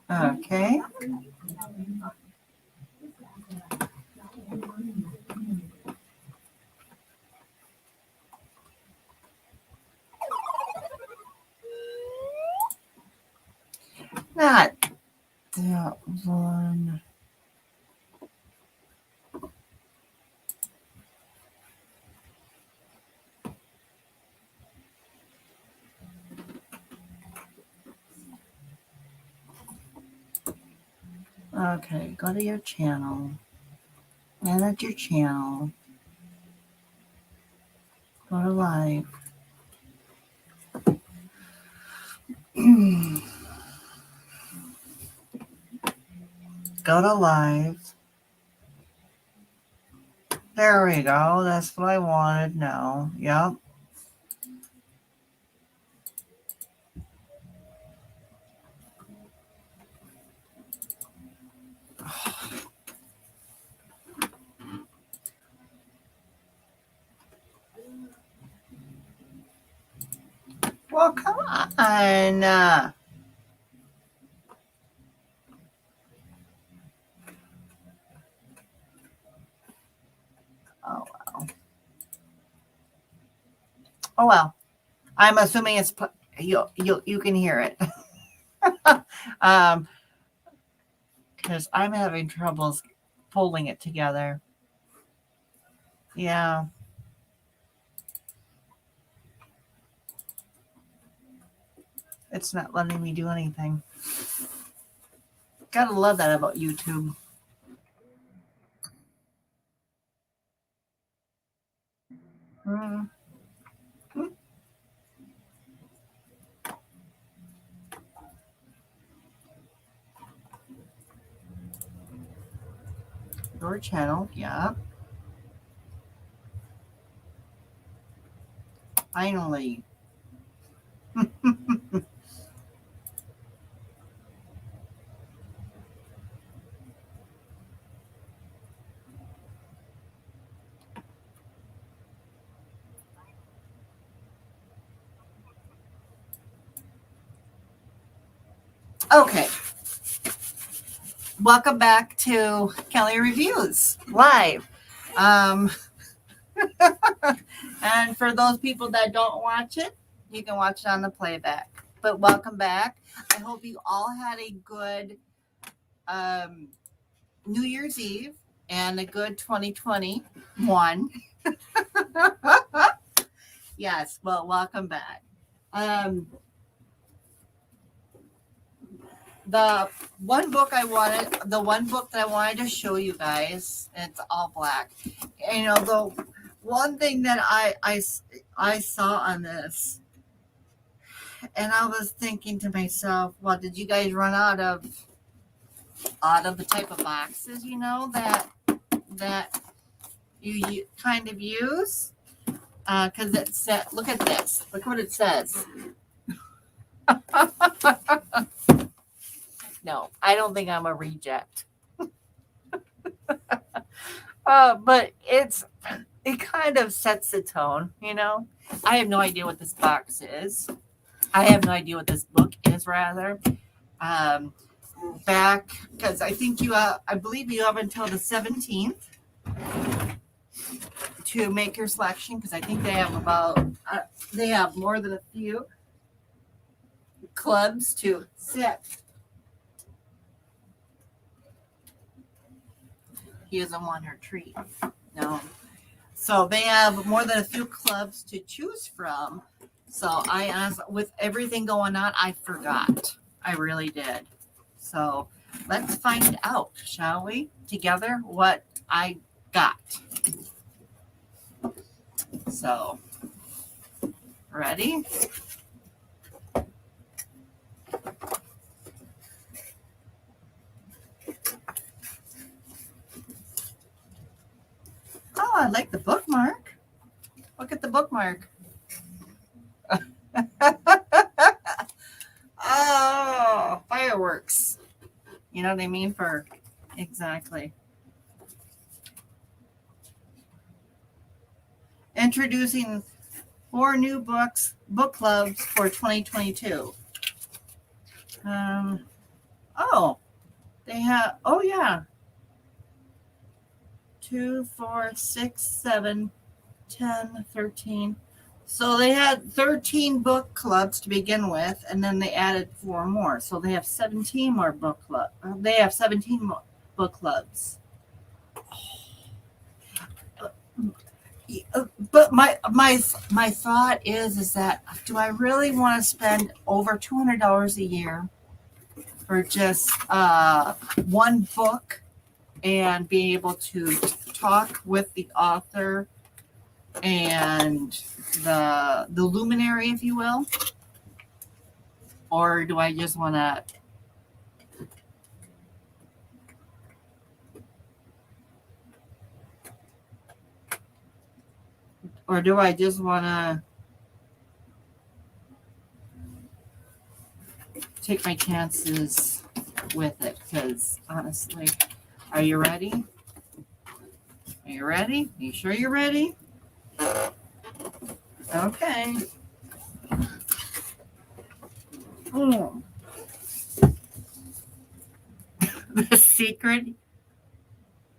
Okay. Not that one. Okay, go to your channel. Manage your channel. Go to live. Go to live. There we go. That's what I wanted now. Yep. Well, come on. Oh, well. Oh, well. I'm assuming it's you can hear it. Because I'm having troubles pulling it together. Yeah. It's not letting me do anything. Gotta love that about YouTube. Mm. Your channel, yeah. Finally. Okay. Welcome back to Kellie Reviews Live. And for those people that don't watch it, you can watch it on the playback. But welcome back. I hope you all had a good New Year's Eve and a good 2021. Yes, well, welcome back. The one book that I wanted to show you guys, it's all black. You know, the one thing that I saw on this, and I was thinking to myself, well, did you guys run out of the type of boxes, you know, that you kind of use? Because it said, look at this. Look what it says. No, I don't think I'm a reject. But it kind of sets the tone, you know. I have no idea what this box is. I have no idea what this book is, rather. Back, because I believe you have until the 17th to make your selection, because I think they have more than a few clubs to sit. He doesn't want her treat. No. So they have more than a few clubs to choose from. So I asked, with everything going on, I forgot. I really did. So let's find out, shall we, together, what I got. So, ready? Oh, I like the bookmark. Look at the bookmark. Oh, fireworks. You know what I mean? Exactly. Introducing 4 new book clubs for 2022. They have, oh yeah, 2, 4, 6, 7, 10, 13. So they had 13 book clubs to begin with, and then they added 4 more. So they have 17 more book clubs. They have 17 more book clubs. But my thought is that do I really want to spend over $200 a year for just one book and be able to talk with the author and the luminary, if you will? Or do I just want to take my chances with it? Because honestly, are you ready? Are you ready? Are you sure you're ready? Okay. The Secret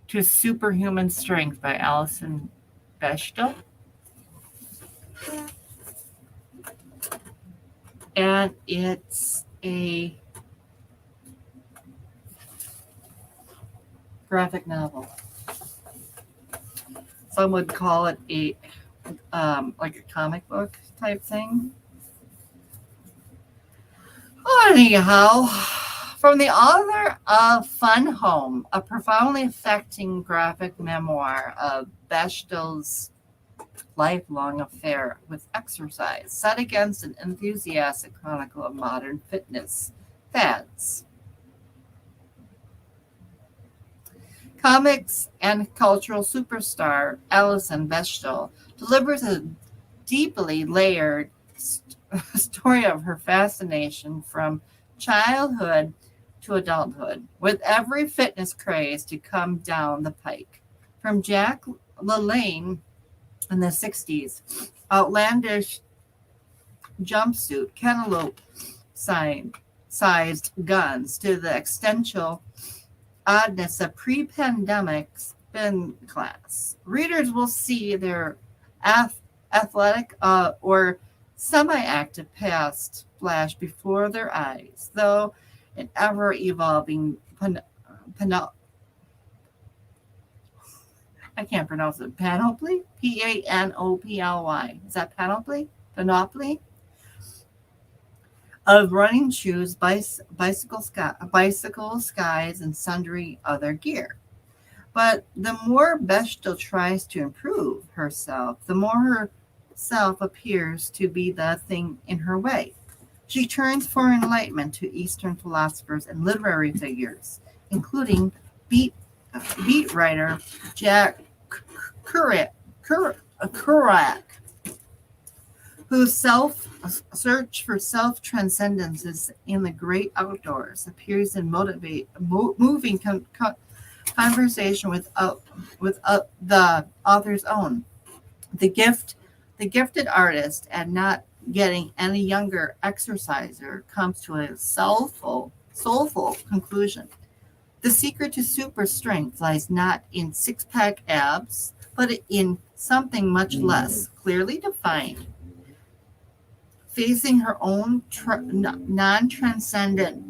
to Superhuman Strength by Allison Bechtel. And it's a graphic novel. Some would call it a like a comic book type thing. Anyhow, from the author of Fun Home, a profoundly affecting graphic memoir of Bechtel's lifelong affair with exercise, set against an enthusiastic chronicle of modern fitness fads. Comics and cultural superstar Allison Bechtel delivers a deeply layered story of her fascination from childhood to adulthood, with every fitness craze to come down the pike. From Jack LaLanne in the 60s, outlandish jumpsuit, cantaloupe sized guns, to the existential oddness of pre-pandemic spin class. Readers will see their athletic or semi-active past flash before their eyes, though an ever-evolving I can't pronounce it. Panoply? Panoply. Is that panoply? Panoply? Of running shoes, bicycles, skies, and sundry other gear. But the more Bechtel tries to improve herself, the more herself appears to be the thing in her way. She turns for enlightenment to Eastern philosophers and literary figures, including beat writer Jack Kerouac, whose search for self-transcendence in the great outdoors appears in moving conversation with the author's own. The gifted artist, and not getting any younger exerciser, comes to a soulful conclusion. The secret to super strength lies not in six-pack abs, but in something much less clearly defined. Facing her own non-transcendent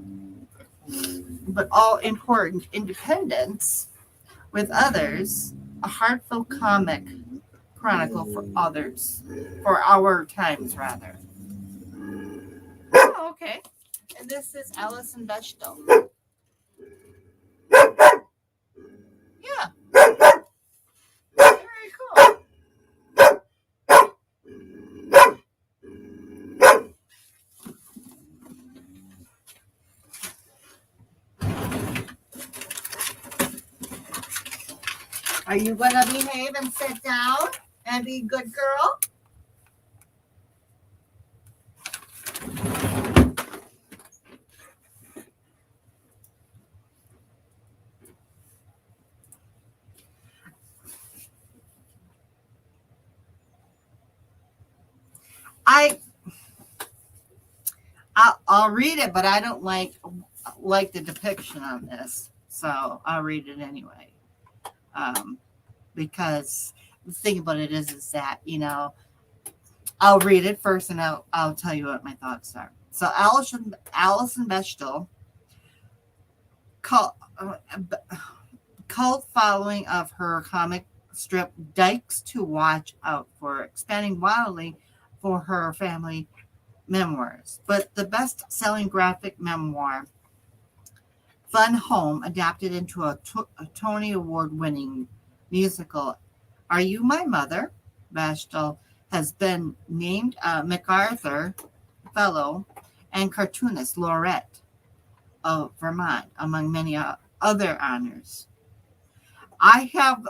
but all-important independence with others, a heartfelt comic chronicle for our times, rather. Oh, okay. And this is Allison Bechtel. Yeah. Very cool. Are you going to behave and sit down and be a good girl? I'll read it, but I don't like the depiction on this, so I'll read it anyway. Because the thing about it is that I'll read it first, and I'll tell you what my thoughts are. So Allison Bechtel, cult, cult following of her comic strip Dykes to Watch Out for, expanding wildly for her family memoirs. But the best-selling graphic memoir, Fun Home, adapted into a Tony Award-winning musical, Are You My Mother? Bechtel has been named a MacArthur Fellow and cartoonist laureate of Vermont, among many other honors. I have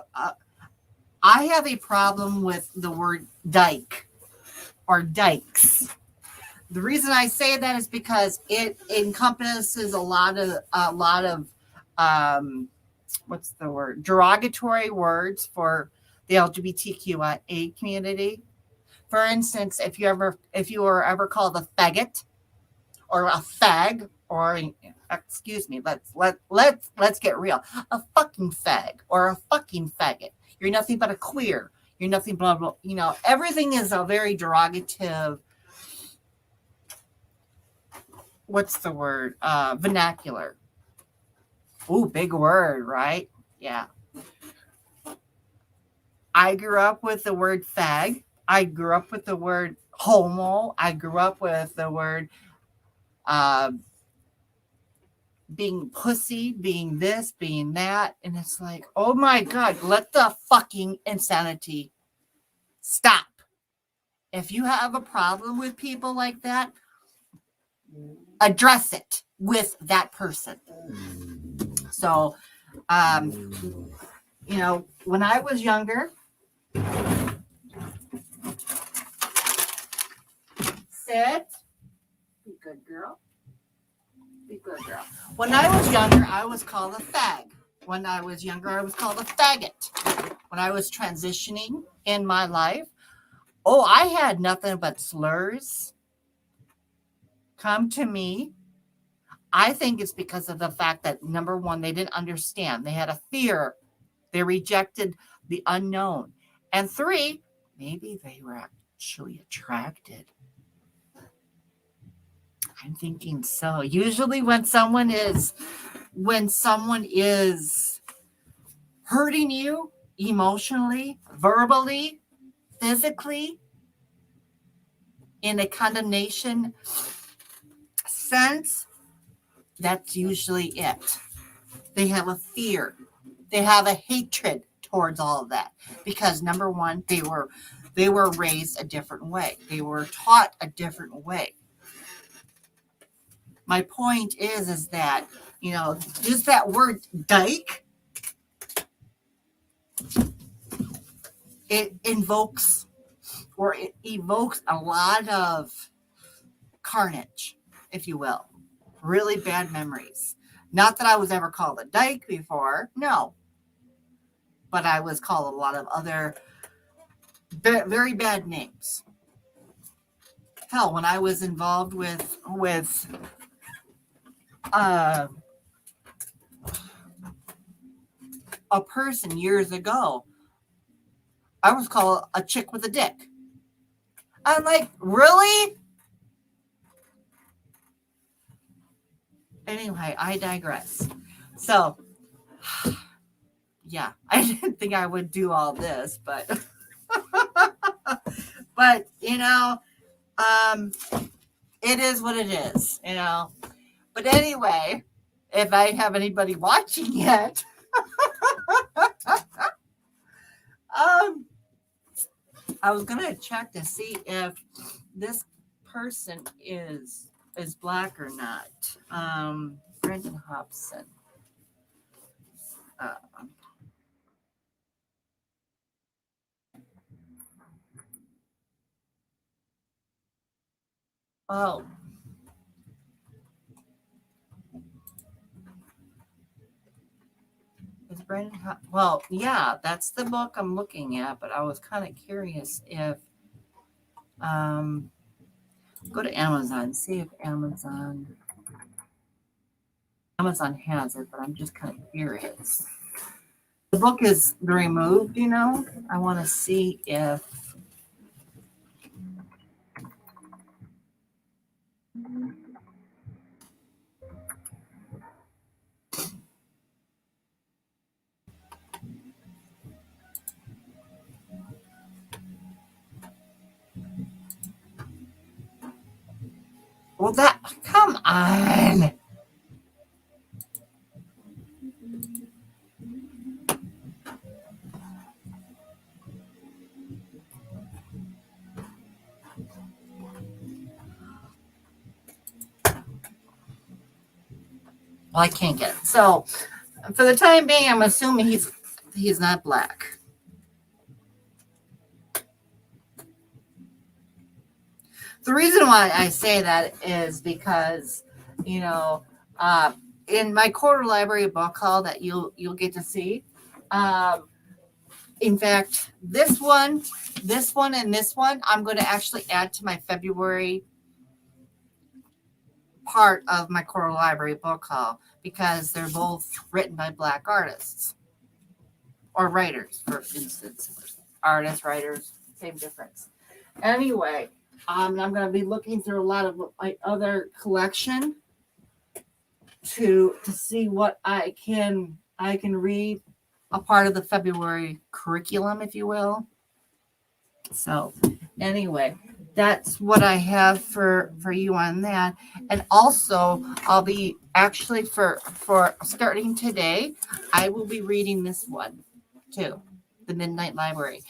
a problem with the word dyke or dykes. The reason I say that is because it encompasses a lot of what's the word, derogatory words for the LGBTQIA community. For instance, if you were ever called a faggot or a fag, or excuse me, let's get real, a fucking fag or a fucking faggot. You're nothing but a queer. You're nothing blah blah. Everything is a very derogative. What's the word? Vernacular. Ooh, big word, right? Yeah. I grew up with the word fag. I grew up with the word homo. I grew up with the word being pussy, being this, being that. And it's like, oh my God, let the fucking insanity stop. If you have a problem with people like that, address it with that person. So, when I was younger, sit, be good girl. Be good girl. When I was younger, I was called a fag. When I was younger, I was called a faggot. When I was transitioning in my life, I had nothing but slurs come to me. I think it's because of the fact that, number one, they didn't understand. They had a fear. They rejected the unknown. And three, maybe they were actually attracted. I'm thinking so. Usually when someone is hurting you emotionally, verbally, physically, in a condemnation sense, that's usually it. They have a fear. They have a hatred towards all of that because, number one, they were raised a different way. They were taught a different way. My point is that, just that word dyke, it evokes a lot of carnage, if you will. Really bad memories. Not that I was ever called a dyke before, no. But I was called a lot of other very bad names. Hell, when I was involved with a person years ago, I was called a chick with a dick. I'm like, really? Anyway, I digress. So, yeah, I didn't think I would do all this, but but it is what it is, But anyway, if I have anybody watching yet, I was gonna check to see if this person is black or not. Brendan Hobson. Oh. Is Brendan well, yeah, that's the book I'm looking at, but I was kind of curious if Go to Amazon, see if Amazon has it, but I'm just kind of curious. The book is removed, I want to see if come on. Well, I can't get it. So for the time being, I'm assuming he's not black. The reason why I say that is because, in my quarter library book haul that you'll get to see. In fact, this one, and this one, I'm going to actually add to my February part of my quarter library book haul because they're both written by black artists or writers, for instance. Artists, writers, same difference. Anyway, I'm going to be looking through a lot of my other collection to see what I can read, a part of the February curriculum, if you will. So anyway, that's what I have for you on that. And also I'll be actually for starting today, I will be reading this one too, The Midnight Library.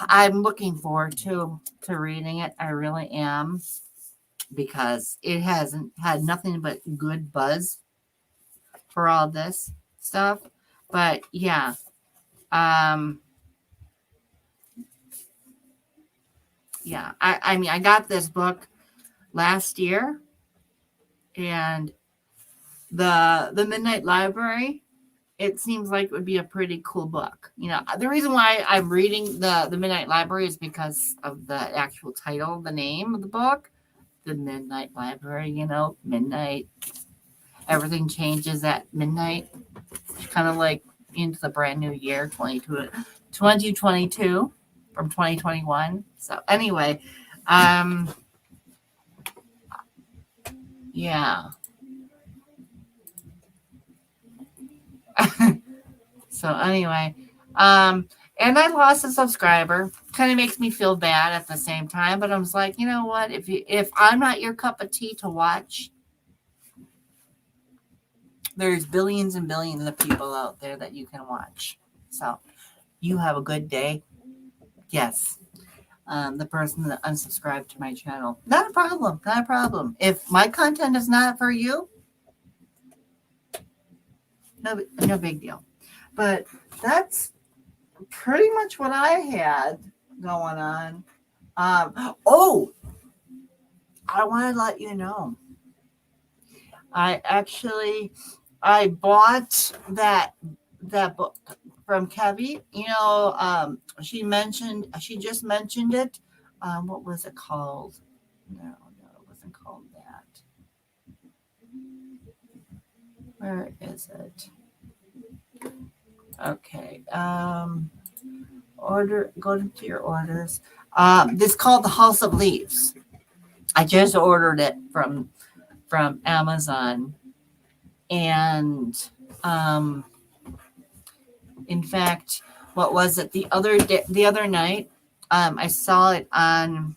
I'm looking forward to reading it. I really am, because it hasn't had nothing but good buzz for all this stuff. But yeah, yeah, I mean, I got this book last year, and the Midnight Library, it seems like it would be a pretty cool book. The reason why I'm reading the Midnight Library is because of the actual title, the name of the book, The Midnight Library. Midnight, everything changes at midnight, kind of like into the brand new year, 2022 from 2021. So anyway, yeah. So anyway, and I lost a subscriber. Kind of makes me feel bad at the same time, but I was like, you know what? If I'm not your cup of tea to watch, there's billions and billions of people out there that you can watch. So you have a good day. Yes. The person that unsubscribed to my channel. Not a problem. Not a problem. If my content is not for you, no big deal. But that's pretty much what I had going on. I want to let you know. I bought that book from Kellie. She just mentioned it. What was it called? No, it wasn't called that. Where is it? Okay. Go to your orders. This is called The House of Leaves. I just ordered it from Amazon, and in fact, what was it the other night? I saw it on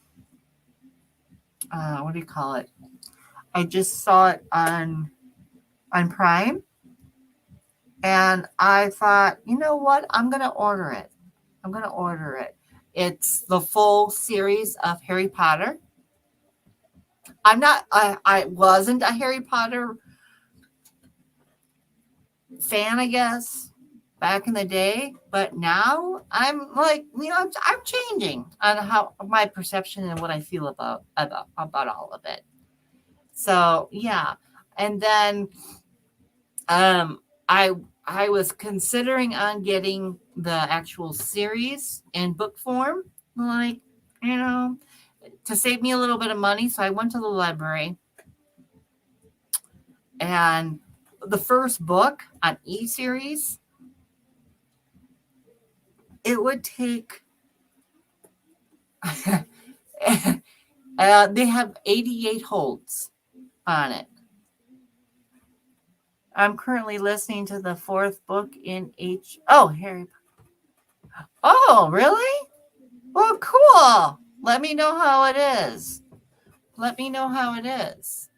what do you call it? I just saw it on Prime, and I thought, you know what? I'm gonna order it. It's the full series of Harry Potter. I wasn't a Harry Potter fan, I guess, back in the day, but now I'm like, I'm changing on how my perception and what I feel about all of it. So yeah, and then I was considering on getting the actual series in book form, like, you know, to save me a little bit of money. So I went to the library, and the first book on e-series, it would take they have 88 holds on it. I'm currently listening to the fourth book in Harry. Oh, really? Well, cool. Let me know how it is. Let me know how it is.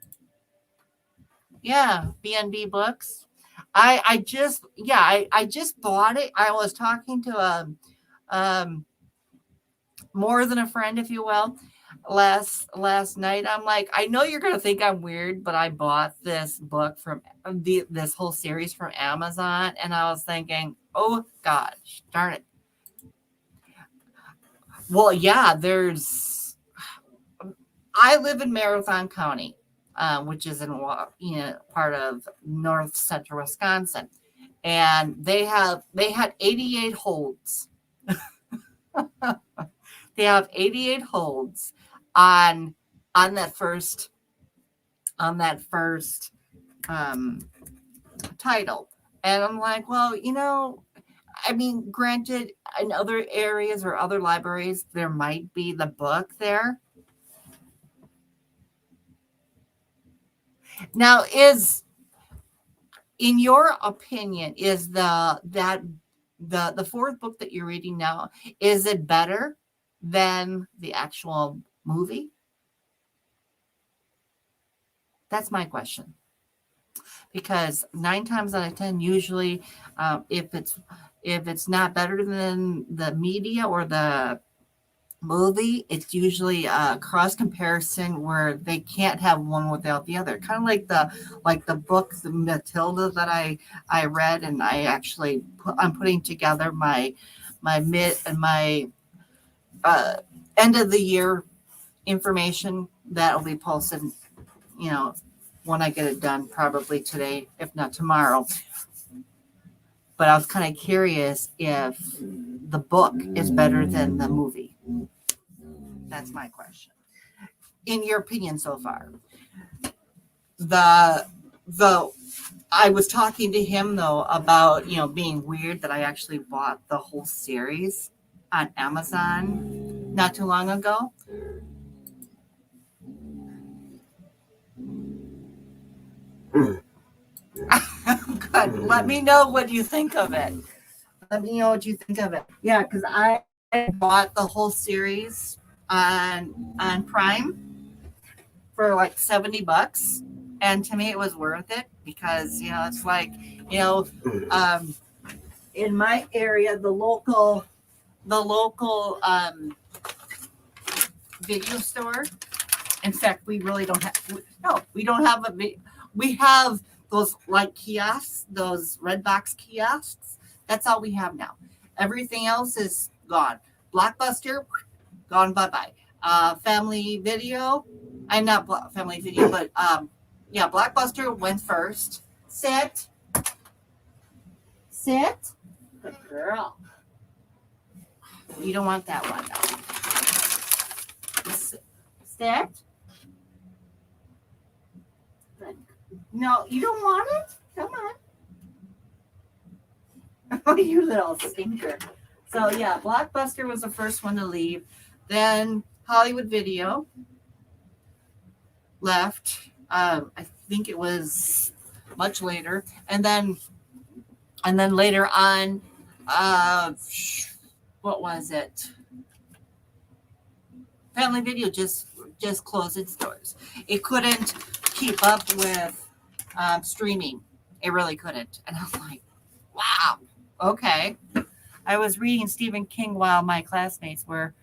Yeah, B&B Books. I just bought it. I was talking to more than a friend, if you will, last night. I'm like, I know you're gonna think I'm weird, but I bought this book from this whole series from Amazon, and I was thinking, oh gosh, darn it. Well, yeah, I live in Marathon County, which is in part of north central Wisconsin, and they had 88 holds. They have 88 holds on that first title, and I'm like, well, I mean, granted, in other areas or other libraries, there might be the book there. Now, in your opinion, is the fourth book that you're reading now, is it better than the actual movie? That's my question. Because 9 times out of 10, usually, if it's not better than the media or the movie, it's usually a cross comparison where they can't have one without the other. Kind of like the book, the Matilda, that I read, and I'm putting together my mid and my end of the year information that will be posted, when I get it done, probably today, if not tomorrow. But I was kind of curious if the book is better than the movie. That's my question. In your opinion so far. I was talking to him though about, being weird that I actually bought the whole series on Amazon not too long ago. Good. Let me know what you think of it. Let me know what you think of it. Yeah, because I bought the whole series on Prime for like $70, and to me it was worth it because it's like in my area the local video store. In fact, we really don't have. No, we don't have we have those like kiosks, those red box kiosks. That's all we have now. Everything else is gone. Blockbuster, gone bye-bye. Family Video, I'm not Family Video, but Blockbuster went first. Sit. Good girl. You don't want that one though. Sit. Good. No, you don't want it? Come on. Oh, you little stinker. So yeah, Blockbuster was the first one to leave. Then Hollywood Video left. I think it was much later, and then later on, what was it? Family Video just closed its doors. It couldn't keep up with streaming. It really couldn't, and I was like, wow, okay. I was reading Stephen King while my classmates were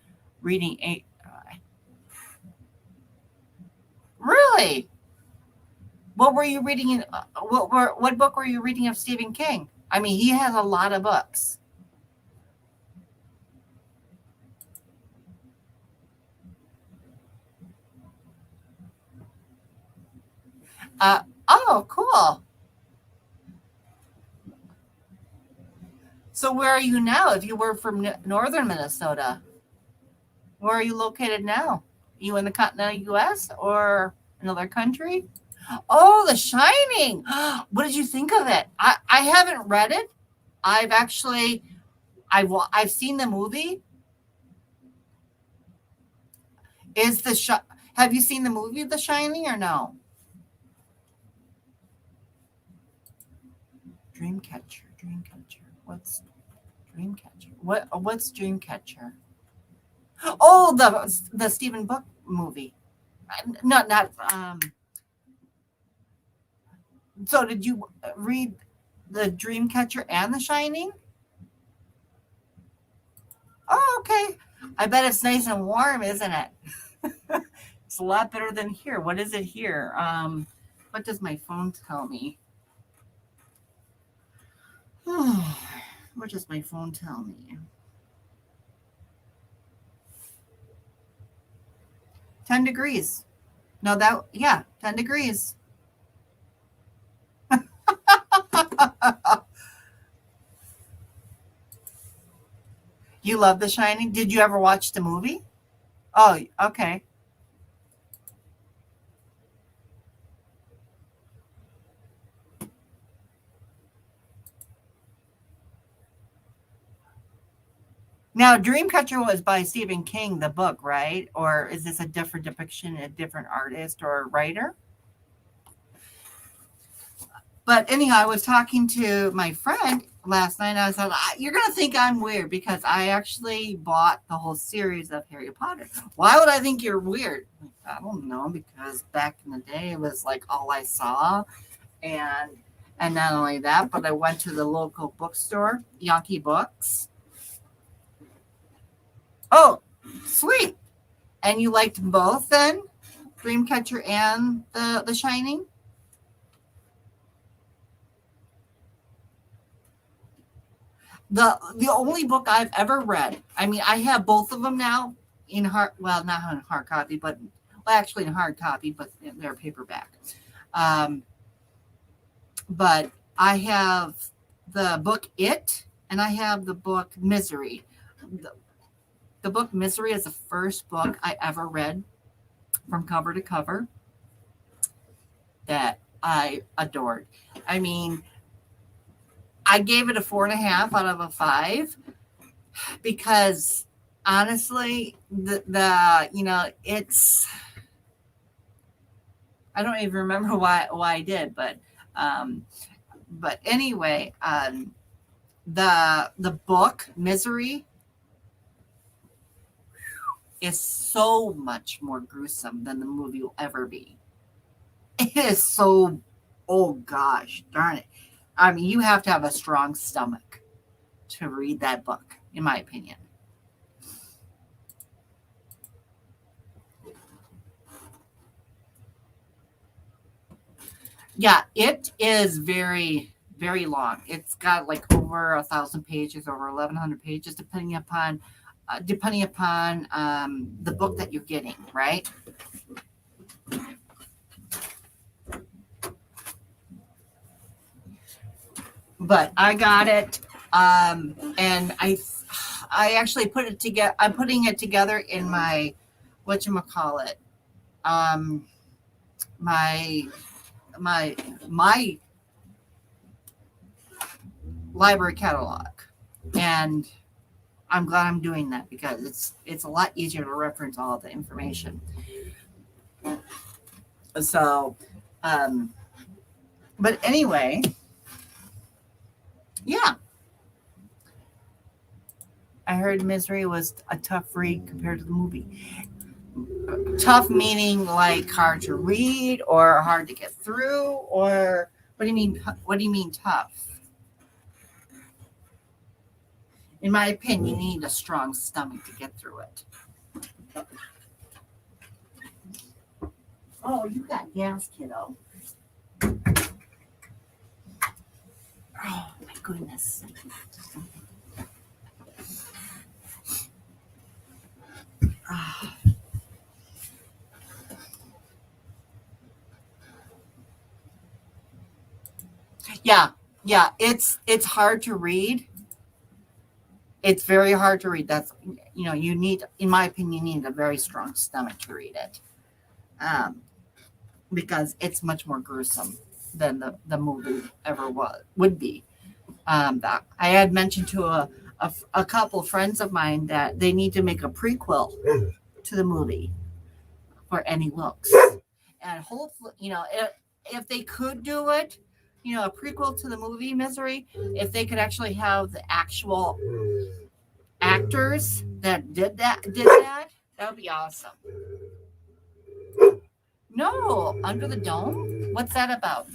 reading Really? What were you reading? What book were you reading of Stephen King? I mean, he has a lot of books. Oh, cool. So where are you now? If you were from northern Minnesota, Where are you located now? You in the continental U.S. or another country? Oh, The Shining. What did you think of it? I haven't read it. I've actually I've seen the movie. Is have you seen the movie The Shining or no? Dreamcatcher. What's Dreamcatcher? What's Dreamcatcher? Oh, the Stephen Book movie. Not so did you read the Dreamcatcher and The Shining? Oh, okay. I bet it's nice and warm, isn't it? It's a lot better than here. What is it here? What does my phone tell me? What does my phone tell me? 10 degrees. No, 10 degrees. You love The Shining? Did you ever watch the movie? Oh, okay. Now, Dreamcatcher was by Stephen King, the book, right? Or is this a different depiction, a different artist or writer? But anyhow, I was talking to my friend last night. I said, "You're going to think I'm weird because I actually bought the whole series of Harry Potter. Why would I think you're weird? I don't know, because back in the day, it was like all I saw. And not only that, but I went to the local bookstore, Yankee Books. Oh, sweet. And you liked both then? Dreamcatcher and the Shining? The only book I've ever read. I mean, I have both of them now in not in hard copy, but actually in hard copy, but they're paperback. But I have the book It, and I have the book Misery. The book Misery is the first book I ever read from cover to cover that I adored. I mean, I gave it a 4.5 out of a 5 because honestly, it's, I don't even remember why I did, but anyway, the book Misery is so much more gruesome than the movie will ever be. It is so, oh gosh, darn it. I mean, you have to have a strong stomach to read that book, in my opinion. Yeah, it is very, very long. It's got like over 1,000 pages, over 1,100 pages, depending upon the book that you're getting, right? But I got it, and I actually put it together. I'm putting it together in my whatchamacallit, my my library catalog, and I'm glad I'm doing that because it's a lot easier to reference all the information. So, but anyway, yeah. I heard Misery was a tough read compared to the movie. Tough meaning like hard to read or hard to get through, or what do you mean? What do you mean tough? In my opinion, you need a strong stomach to get through it. Oh, you got gas, kiddo. Oh my goodness. Yeah, it's hard to read. It's very hard to read. That's, you need, in my opinion, you need a very strong stomach to read it, because it's much more gruesome than the movie ever would be. That I had mentioned to a couple of friends of mine that they need to make a prequel to the movie for Any Looks, and hopefully, if they could do it, a prequel to the movie Misery, if they could actually have the actual actors that that would be awesome. No, Under the Dome? What's that about?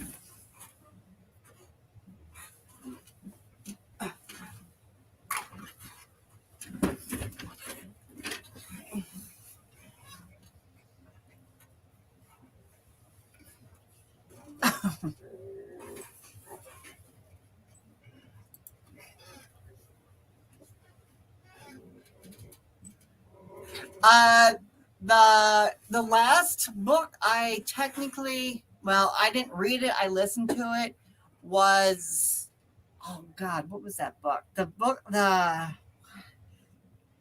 Uh, the last book I technically, well, I didn't read it. I listened to it. Was, oh God, what was that book?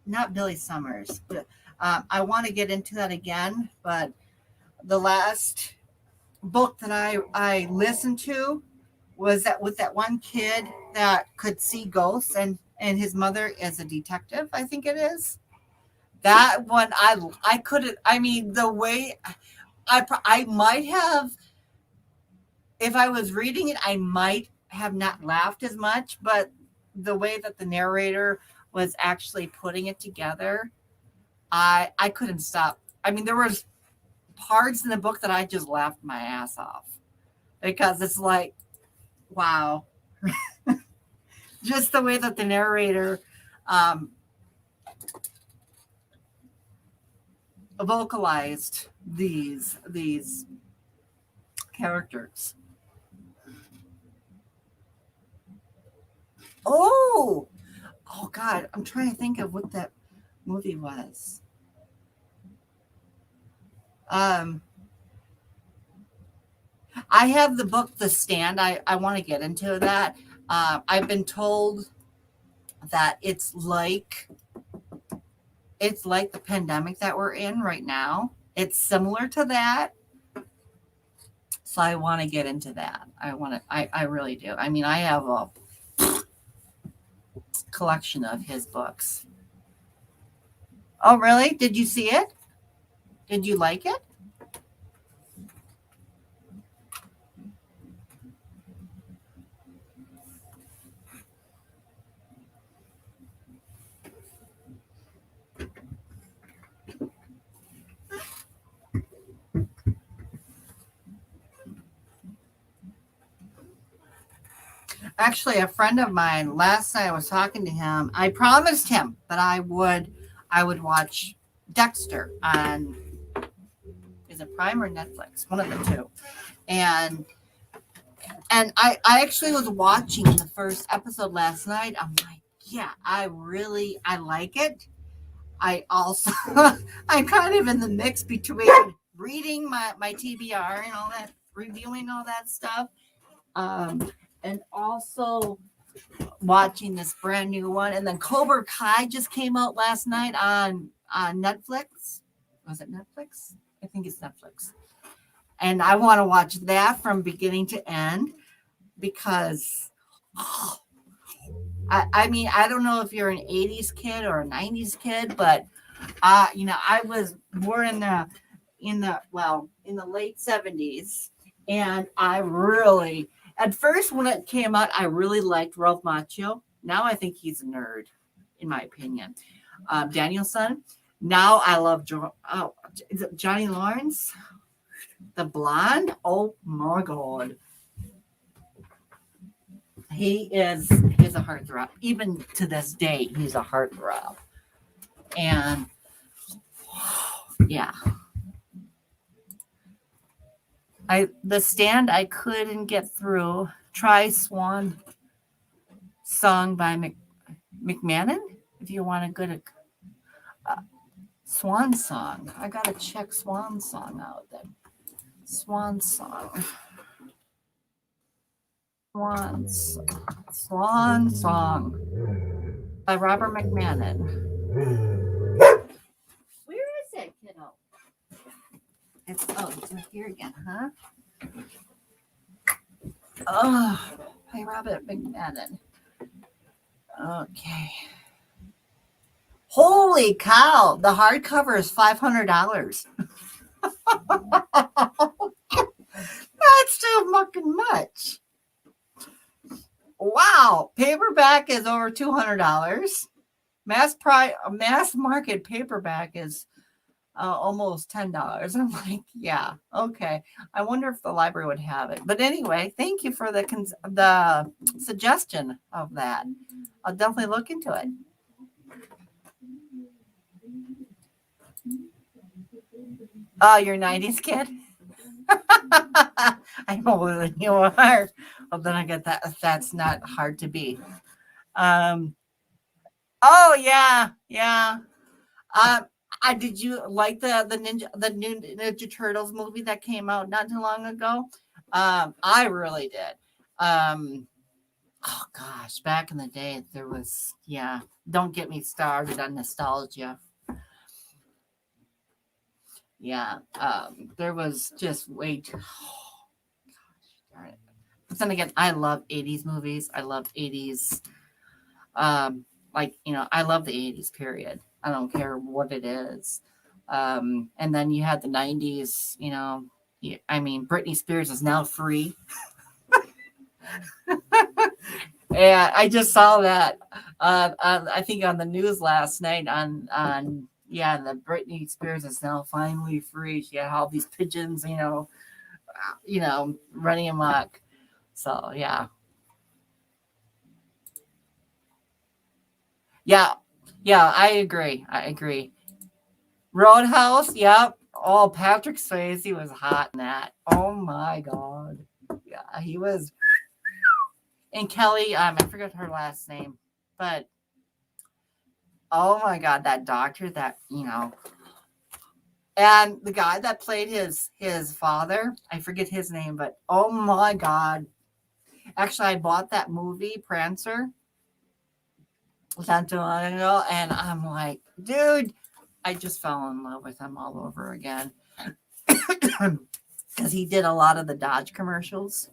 Not Billy Summers. But, I want to get into that again, but the last book that I listened to was that with that one kid that could see ghosts, and his mother is a detective, I think it is. That one I couldn't, I mean, the way I might have, if I was reading it, I might have not laughed as much, but the way that the narrator was actually putting it together, I couldn't stop. I mean, there was parts in the book that I just laughed my ass off, because it's like, wow. Just the way that the narrator vocalized these characters. Oh, oh God, I'm trying to think of what that movie was. Um, I have the book The Stand. I want to get into that. I've been told that it's like the pandemic that we're in right now. It's similar to that. So I want to get into that. I really do. I mean, I have a collection of his books. Oh, really? Did you see it? Did you like it? Actually, a friend of mine, last night I was talking to him. I promised him that I would watch Dexter on, is it Prime or Netflix? One of the two. And I actually was watching the first episode last night. I'm like, yeah, I like it. I also I'm kind of in the mix between reading my TBR and all that, reviewing all that stuff, and also watching this brand new one. And then Cobra Kai just came out last night on Netflix. Was it Netflix? I think it's Netflix. And I want to watch that from beginning to end, because oh, I mean, I don't know if you're an 80s kid or a 90s kid, but I was born in the late 70s, and I really, at first when it came out, I really liked Ralph Macchio. Now I think he's a nerd, in my opinion. Danielson. Now I love is it Johnny Lawrence, the blonde. Oh my God. He's a heartthrob. Even to this day, he's a heartthrob. And yeah, The Stand I couldn't get through. Try Swan Song by McMahon. If you want a good Swan Song, I gotta check Swan Song out then. Swan Song. Swan Song. by Robert McMahon. Where is it, kiddo? It's right here again, huh? Oh, by Robert McMahon. Okay. Holy cow! The hardcover is $500. That's too fucking much. Wow, paperback is over $200. Mass market paperback is almost $10. I'm like, yeah, okay. I wonder if the library would have it. But anyway, thank you for the suggestion of that. I'll definitely look into it. Oh, you're a 90s kid? I know who you are. Well, then I get that. That's not hard to be. Oh yeah, yeah. Did you like the new Ninja Turtles movie that came out not too long ago? I really did. Oh gosh, back in the day, there was Don't get me started on nostalgia. Yeah, there was just way too. Oh, gosh, darn it. But then again, I love 80s movies. I love 80s. I love the 80s period. I don't care what it is. And then you had the 90s, Britney Spears is now free. Yeah, I just saw that. I think on the news last night the Britney Spears is now finally free. She had all these pigeons, running amok. So yeah. Yeah, I agree. Roadhouse, yep. Oh, Patrick Swayze was hot in that. Oh my god. Yeah, he was. And Kellie, I forget her last name, but oh my god, that doctor and the guy that played his father, I forget his name, but oh my god. Actually, I bought that movie, Prancer, not too long ago, and I'm like, dude, I just fell in love with him all over again. Because he did a lot of the Dodge commercials,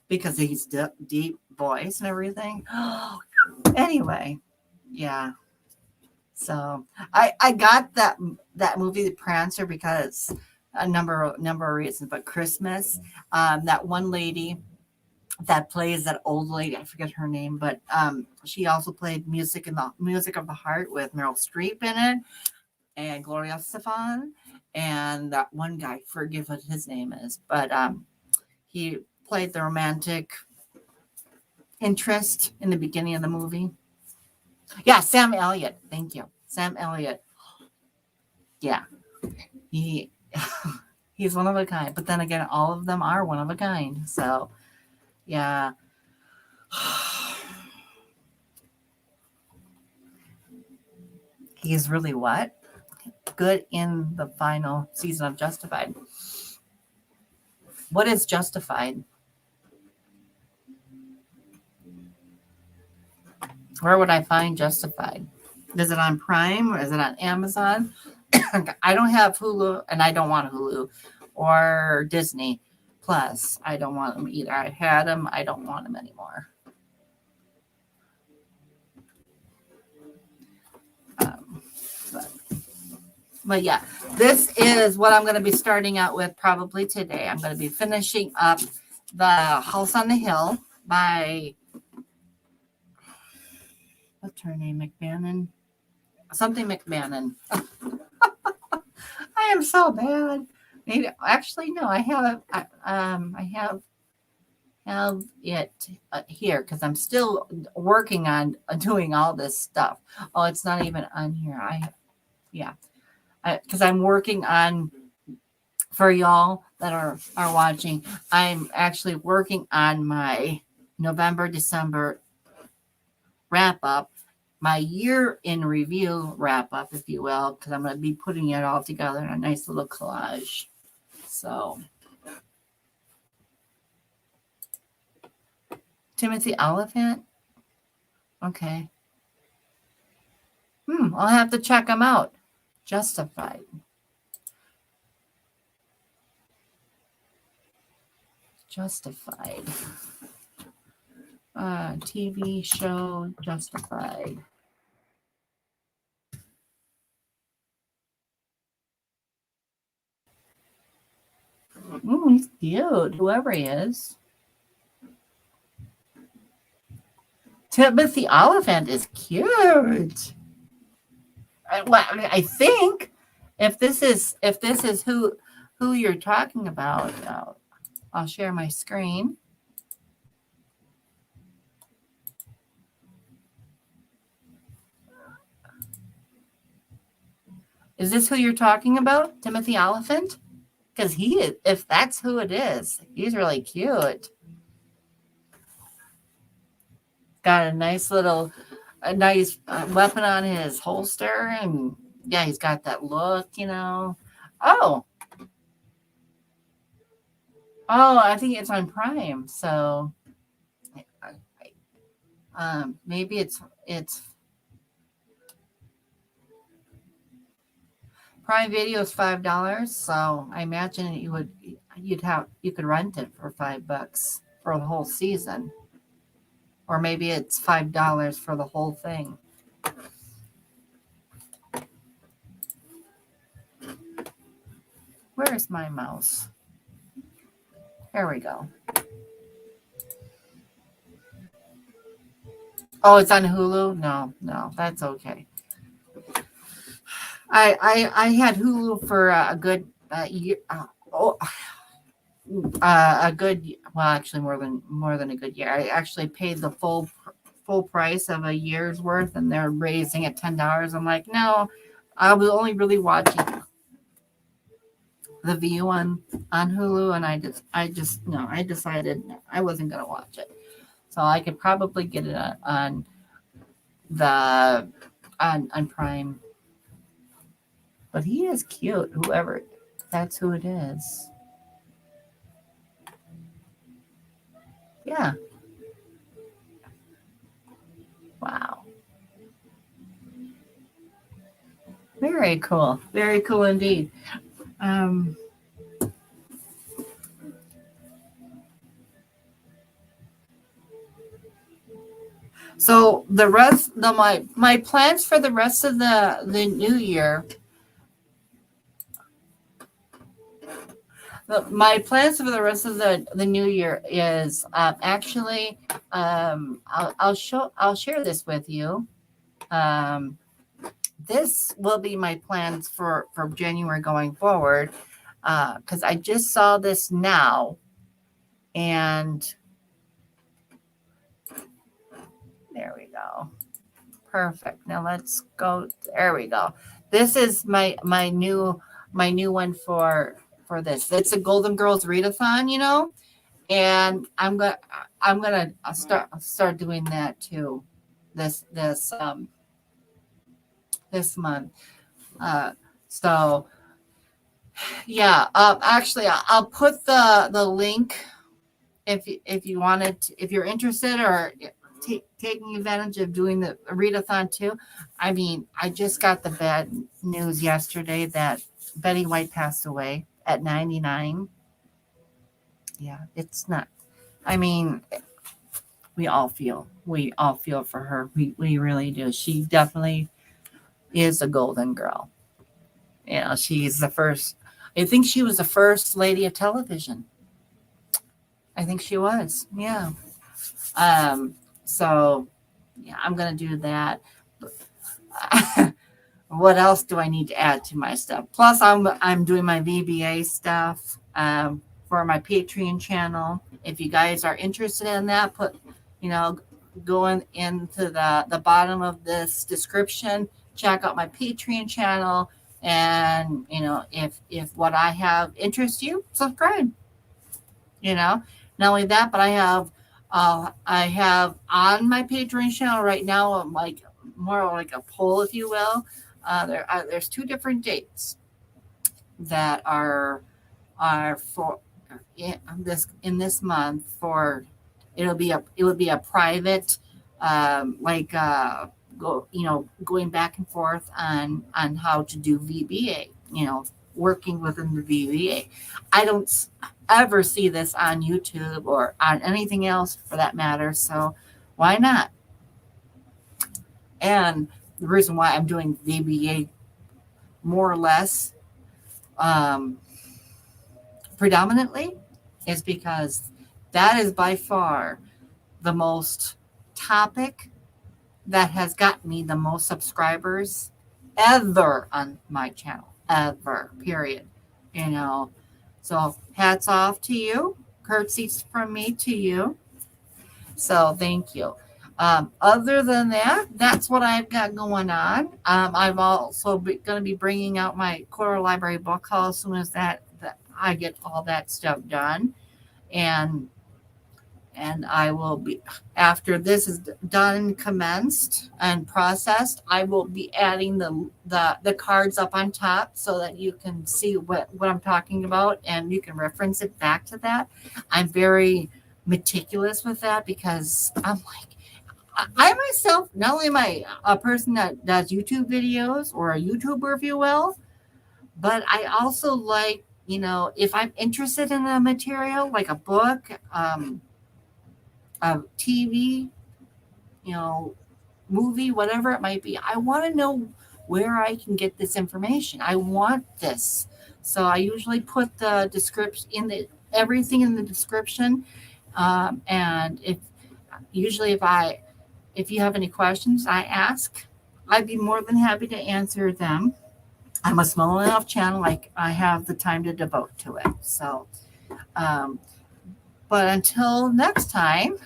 because he's deep voice and everything. Anyway, yeah. So I got that movie, The Prancer, because a number of reasons, but Christmas, that one lady that plays that old lady, I forget her name, but she also played Music of the Heart with Meryl Streep in it and Gloria Estefan, and that one guy, forget what his name is, but he played the romantic interest in the beginning of the movie. Yeah, Sam Elliott. Thank you, Sam Elliott. Yeah, he's one of a kind. But then again, all of them are one of a kind. So, yeah. He's really what? Good in the final season of Justified. What is Justified? Where would I find Justified? Is it on Prime or is it on Amazon? I don't have Hulu and I don't want Hulu or Disney Plus. I don't want them either. I had them. I don't want them anymore. But yeah, this is what I'm going to be starting out with probably today. I'm going to be finishing up The House on the Hill by, what's her name, McMahon? Something McMahon. I am so bad. Maybe actually no, I have it here because I'm still working on doing all this stuff. Oh, it's not even on here. Because I'm working on, for y'all that are watching, I'm actually working on my November, December wrap up, my year in review wrap up, if you will, because I'm going to be putting it all together in a nice little collage. So, Timothy Oliphant. Okay. I'll have to check them out. Justified. Justified. TV show Justified. He's cute, whoever he is. Timothy Oliphant is cute. I think if this is who you're talking about, I'll share my screen. Is this who you're talking about, Timothy Oliphant? Because he is, if that's who it is, he's really cute. Got a nice weapon on his holster, and yeah, he's got that look, Oh, I think it's on Prime, so maybe it's Prime Video is $5, so I imagine you could rent it for $5 for the whole season, or maybe it's $5 for the whole thing. Where's my mouse? There we go. Oh, it's on Hulu? No, that's okay. I had Hulu for a good year. Actually more than a good year. I actually paid the full price of a year's worth, and they're raising it $10. I'm like, no, I was only really watching The View on Hulu, and I decided I wasn't gonna watch it. So I could probably get it on Prime. But he is cute, whoever that's who it is. Yeah. Wow. Very cool. Very cool indeed. So the rest of my plans for the rest of the new year. My plans for the rest of the new year is actually I'll share this with you. This will be my plans for January going forward, because I just saw this now, and there we go. Perfect. Now let's go. There we go. This is my new one for this. It's a Golden Girls readathon, and I'm gonna start doing that too. This month. So yeah. Actually, I'll put the link if you wanted to, if you're interested, or taking advantage of doing the readathon too. I mean, I just got the bad news yesterday that Betty White passed away at 99. Yeah, it's not. I mean, we all feel for her. We really do. She definitely is a golden girl. She's the first. I think she was the first lady of television. I think she was. Yeah. So yeah, I'm gonna do that. What else do I need to add to my stuff? Plus, I'm doing my VBA stuff for my Patreon channel. If you guys are interested in that, going into the bottom of this description, check out my Patreon channel, and if what I have interests you, subscribe. Not only that, but I have on my Patreon channel right now, like more like a poll, if you will. There's 2 different dates that are for in this month. For it would be a private going back and forth on how to do VBA, working within the VBA. I don't ever see this on YouTube or on anything else for that matter. So why not? And the reason why I'm doing VBA more or less predominantly is because that is by far the most topic that has gotten me the most subscribers ever on my channel, ever, period. So hats off to you, curtsies from me to you. So thank you. Other than that, that's what I've got going on. I'm also going to be bringing out my Cobra Library book haul as soon as that I get all that stuff done, and I will be, after this is done, commenced, and processed, I will be adding the cards up on top so that you can see what I'm talking about and you can reference it back to that. I'm very meticulous with that because I'm like, I myself, not only am I a person that does YouTube videos or a YouTuber, if you will, but I also like, if I'm interested in a material like a book, a TV, movie, whatever it might be, I want to know where I can get this information. I want this. So I usually put the description everything in the description. And if you have any questions, I ask. I'd be more than happy to answer them. I'm a small enough channel, like I have the time to devote to it. So, but until next time,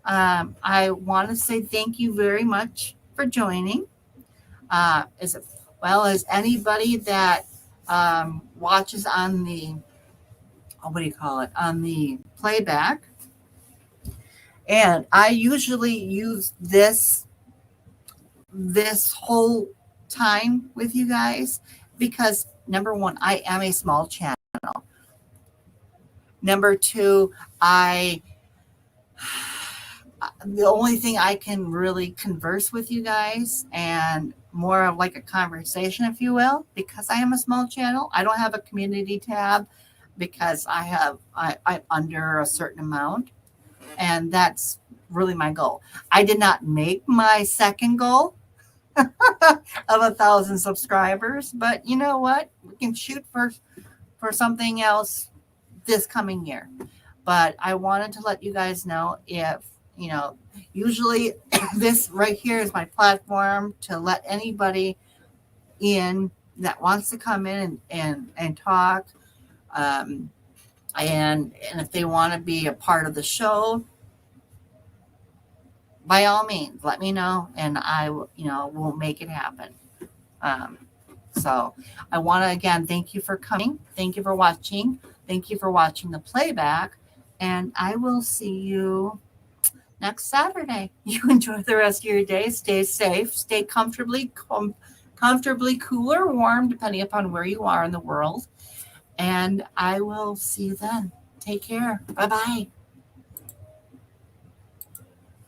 I want to say thank you very much for joining. As well as anybody that watches on the, on the playback. And I usually use this whole time with you guys because number one, I am a small channel. Number two, the only thing I can really converse with you guys and more of like a conversation, if you will, because I am a small channel. I don't have a community tab because I'm under a certain amount. And that's really my goal. I did not make my second goal of 1,000 subscribers, but you know what? We can shoot for something else this coming year. But I wanted to let you guys know if, usually this right here is my platform to let anybody in that wants to come in and talk. And if they want to be a part of the show, by all means, let me know, and I will make it happen. So I want to again thank you for coming. Thank you for watching. Thank you for watching the playback, and I will see you next Saturday. You enjoy the rest of your day. Stay safe. Stay comfortably cool or warm, depending upon where you are in the world. And I will see you then. Take care. Bye-bye.